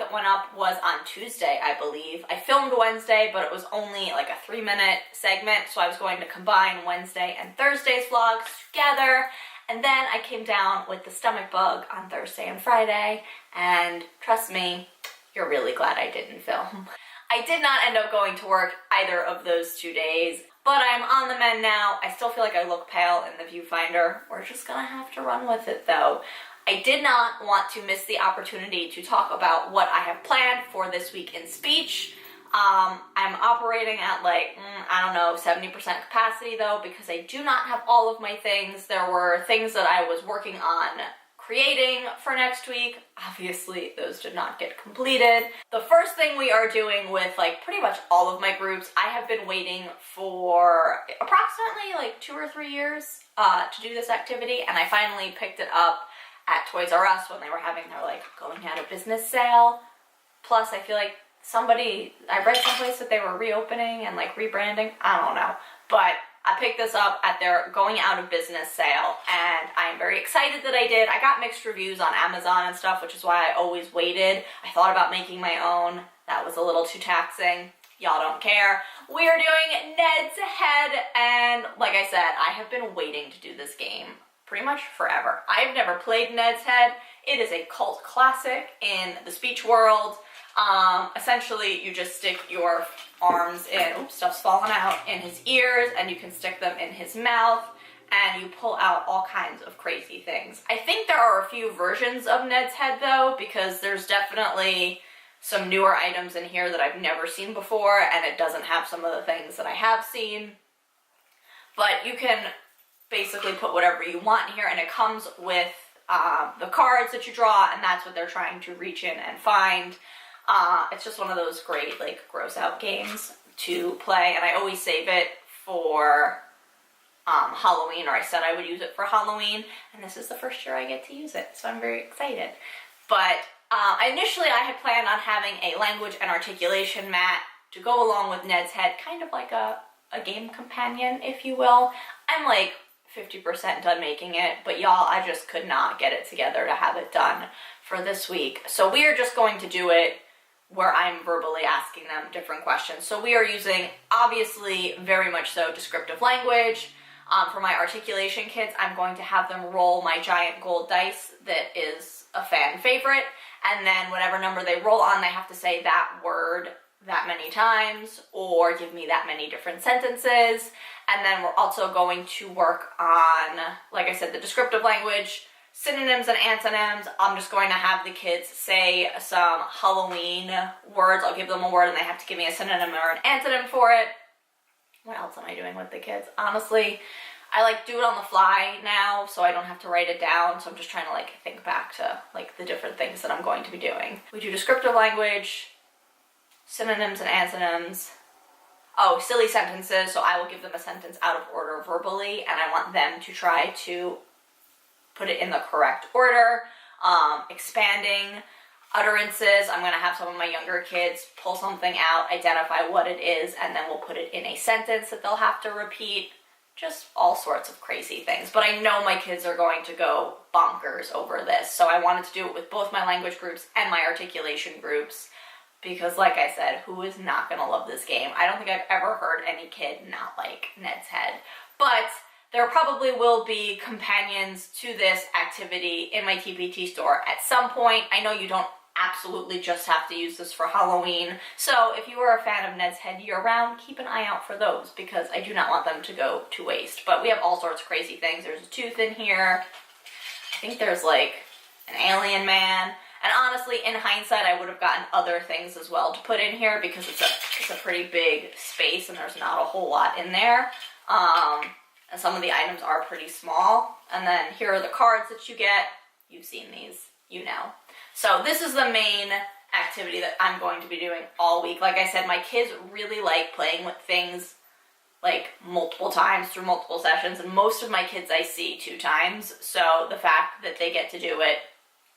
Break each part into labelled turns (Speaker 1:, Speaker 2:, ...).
Speaker 1: that went up was on Tuesday, I believe. I filmed Wednesday, but it was only like a 3-minute segment, so I was going to combine Wednesday and Thursday's vlogs together. And then I came down with the stomach bug on Thursday and Friday, and trust me, you're really glad I didn't film. I did not end up going to work either of those 2 days, but I'm on the mend now. I still feel like I look pale in the viewfinder. We're just gonna have to run with it though. I did not want to miss the opportunity to talk about what I have planned for this week in speech. I'm operating at like, I don't know, 70% capacity though, because I do not have all of my things. There were things that I was working on creating for next week. Obviously, those did not get completed. The first thing we are doing with like pretty much all of my groups, I have been waiting for approximately like 2 or 3 years to do this activity, and I finally picked it up at Toys R Us when they were having their like going out of business sale. Plus, I feel like I read someplace that they were reopening and like rebranding. I don't know, but I picked this up at their going out of business sale, and I am very excited that I did. I got mixed reviews on Amazon and stuff, which is why I always waited. I thought about making my own. That was a little too taxing. Y'all don't care. We are doing Ned's Head, and like I said, I have been waiting to do this game pretty much forever. I've never played Ned's Head. It is a cult classic in the speech world. Essentially, you just stick your arms in, stuff's falling out, in his ears, and you can stick them in his mouth, and you pull out all kinds of crazy things. I think there are a few versions of Ned's Head, though, because there's definitely some newer items in here that I've never seen before, and it doesn't have some of the things that I have seen. But you can basically put whatever you want here, and it comes with the cards that you draw, and that's what they're trying to reach in and find. It's just one of those great, like, gross out games to play, and I always save it for Halloween, or I said I would use it for Halloween, and this is the first year I get to use it, so I'm very excited. But initially I had planned on having a language and articulation mat to go along with Ned's Head, kind of like a game companion, if you will. I'm like 50% done making it, but y'all, I just could not get it together to have it done for this week. So we are just going to do it where I'm verbally asking them different questions. So we are using, obviously, very much so, descriptive language. For my articulation kids, I'm going to have them roll my giant gold dice that is a fan favorite, and then whatever number they roll on, they have to say that word that many times, or give me that many different sentences. And then we're also going to work on, like I said, the descriptive language, synonyms and antonyms. I'm just going to have the kids say some Halloween words. I'll give them a word and they have to give me a synonym or an antonym for it. What else am I doing with the kids? Honestly, I like do it on the fly now, so I don't have to write it down. So I'm just trying to like think back to like the different things that I'm going to be doing. We do descriptive language, synonyms and antonyms. Oh, silly sentences. So I will give them a sentence out of order verbally, and I want them to try to put it in the correct order. Expanding utterances. I'm going to have some of my younger kids pull something out, identify what it is, and then we'll put it in a sentence that they'll have to repeat. Just all sorts of crazy things. But I know my kids are going to go bonkers over this, so I wanted to do it with both my language groups and my articulation groups, because like I said, who is not going to love this game? I don't think I've ever heard any kid not like Ned's Head. But there probably will be companions to this activity in my TPT store at some point. I know you don't absolutely just have to use this for Halloween, so if you are a fan of Ned's Head year-round, keep an eye out for those, because I do not want them to go to waste. But we have all sorts of crazy things. There's a tooth in here. I think there's like an alien man. And honestly, in hindsight, I would have gotten other things as well to put in here, because it's a pretty big space and there's not a whole lot in there. And some of the items are pretty small. And then here are the cards that you get. You've seen these, you know. So this is the main activity that I'm going to be doing all week. Like I said, my kids really like playing with things like multiple times through multiple sessions, and most of my kids I see 2 times. So the fact that they get to do it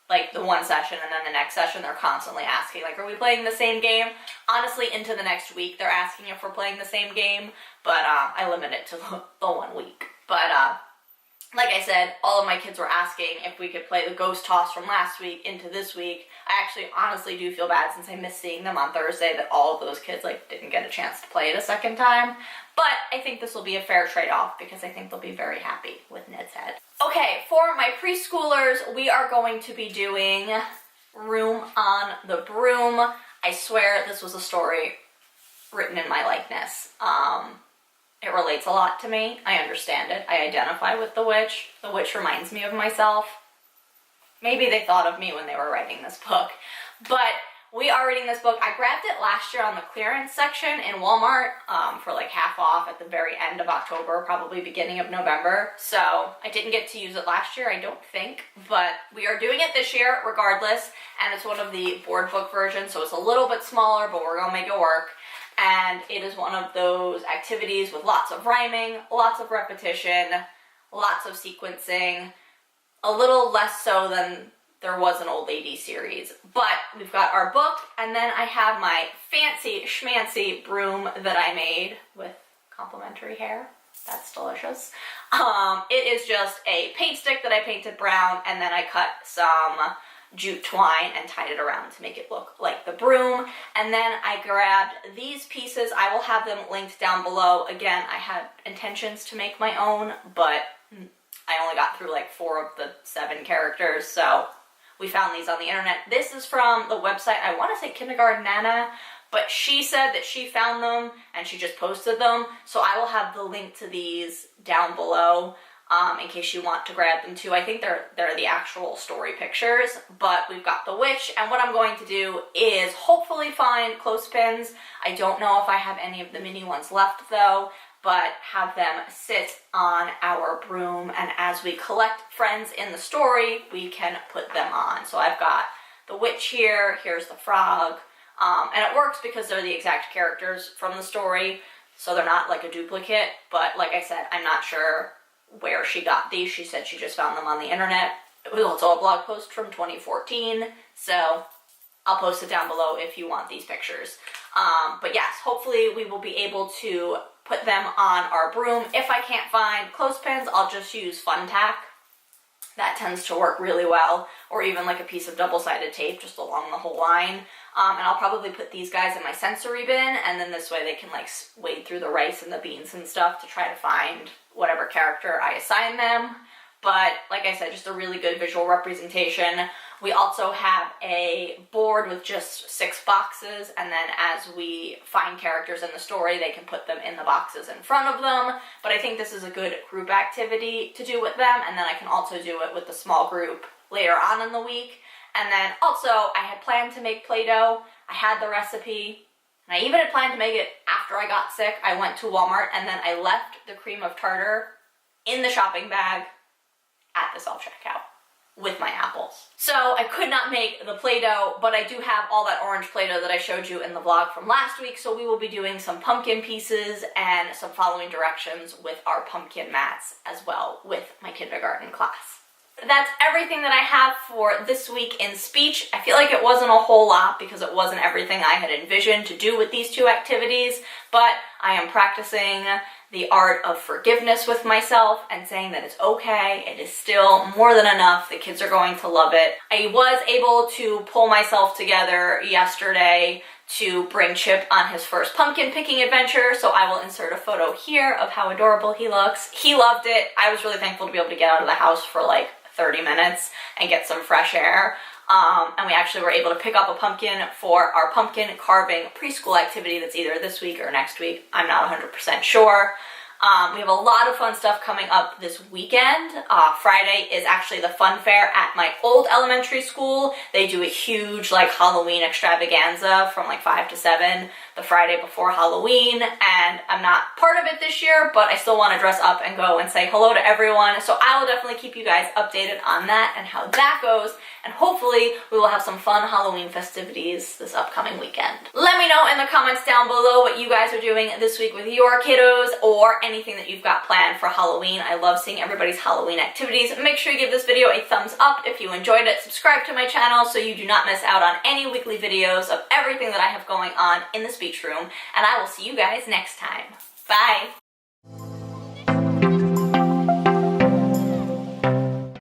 Speaker 1: like the one session and then the next session, they're constantly asking, like, are we playing the same game? Honestly, into the next week, they're asking if we're playing the same game, but I limit it to the 1 week. But like I said, all of my kids were asking if we could play the ghost toss from last week into this week. I actually honestly do feel bad, since I missed seeing them on Thursday, that all of those kids didn't get a chance to play it a second time. But I think this will be a fair trade-off, because I think they'll be very happy with Ned's head. Okay, for my preschoolers, we are going to be doing Room on the Broom. I swear this was a story written in my likeness. It relates a lot to me. I understand it. I identify with the witch. The witch reminds me of myself. Maybe they thought of me when they were writing this book. But we are reading this book. I grabbed it last year on the clearance section in Walmart for half off at the very end of October, probably beginning of November. So I didn't get to use it last year, I don't think. But we are doing it this year regardless. And it's one of the board book versions, so it's a little bit smaller, but we're going to make it work. And it is one of those activities with lots of rhyming, lots of repetition, lots of sequencing, a little less so than there was an old lady series. But we've got our book, and then I have my fancy schmancy broom that I made with complimentary hair. That's delicious. It is just a paint stick that I painted brown, and then I cut some jute twine and tied it around to make it look like the broom. And then I grabbed these pieces. I will have them linked down below. Again, I had intentions to make my own, but I only got through 4 of the 7 characters, so we found these on the internet. This is from the website, I want to say Kindergarten Nana, but she said that she found them and she just posted them, so I will have the link to these down below in case you want to grab them too. I think they're the actual story pictures, but we've got the witch, and what I'm going to do is hopefully find clothespins. I don't know if I have any of the mini ones left though, but have them sit on our broom, and as we collect friends in the story, we can put them on. So I've got the witch here, here's the frog, and it works because they're the exact characters from the story, so they're not a duplicate, but like I said, I'm not sure where she got these. She said she just found them on the internet. It was also a blog post from 2014, so I'll post it down below if you want these pictures. But yes, hopefully we will be able to put them on our broom. If I can't find clothespins, I'll just use fun tack. That tends to work really well, or even a piece of double-sided tape just along the whole line. And I'll probably put these guys in my sensory bin, and then this way they can wade through the rice and the beans and stuff to try to find whatever character I assign them. But like I said, just a really good visual representation. We also have a board with just 6 boxes, and then as we find characters in the story, they can put them in the boxes in front of them. But I think this is a good group activity to do with them, and then I can also do it with the small group later on in the week. And then also, I had planned to make Play-Doh. I had the recipe, and I even had planned to make it after I got sick. I went to Walmart, and then I left the cream of tartar in the shopping bag at the self-checkout with my apples. So I could not make the Play-Doh, but I do have all that orange Play-Doh that I showed you in the vlog from last week, so we will be doing some pumpkin pieces and some following directions with our pumpkin mats as well with my kindergarten class. That's everything that I have for this week in speech. I feel like it wasn't a whole lot because it wasn't everything I had envisioned to do with these 2 activities, but I am practicing the art of forgiveness with myself and saying that it's okay. It is still more than enough. The kids are going to love it. I was able to pull myself together yesterday to bring Chip on his first pumpkin picking adventure, so I will insert a photo here of how adorable he looks. He loved it. I was really thankful to be able to get out of the house for 30 minutes and get some fresh air. And we actually were able to pick up a pumpkin for our pumpkin carving preschool activity that's either this week or next week. I'm not 100% sure. We have a lot of fun stuff coming up this weekend. Friday is actually the fun fair at my old elementary school. They do a huge Halloween extravaganza from 5 to 7 the Friday before Halloween, and I'm not part of it this year, but I still want to dress up and go and say hello to everyone, so I will definitely keep you guys updated on that and how that goes, and hopefully we will have some fun Halloween festivities this upcoming weekend. Let me know in the comments down below what you guys are doing this week with your kiddos, or anything that you've got planned for Halloween. I love seeing everybody's Halloween activities. Make sure you give this video a thumbs up if you enjoyed it. Subscribe to my channel so you do not miss out on any weekly videos of everything that I have going on in the speech room, and I will see you guys next time. Bye!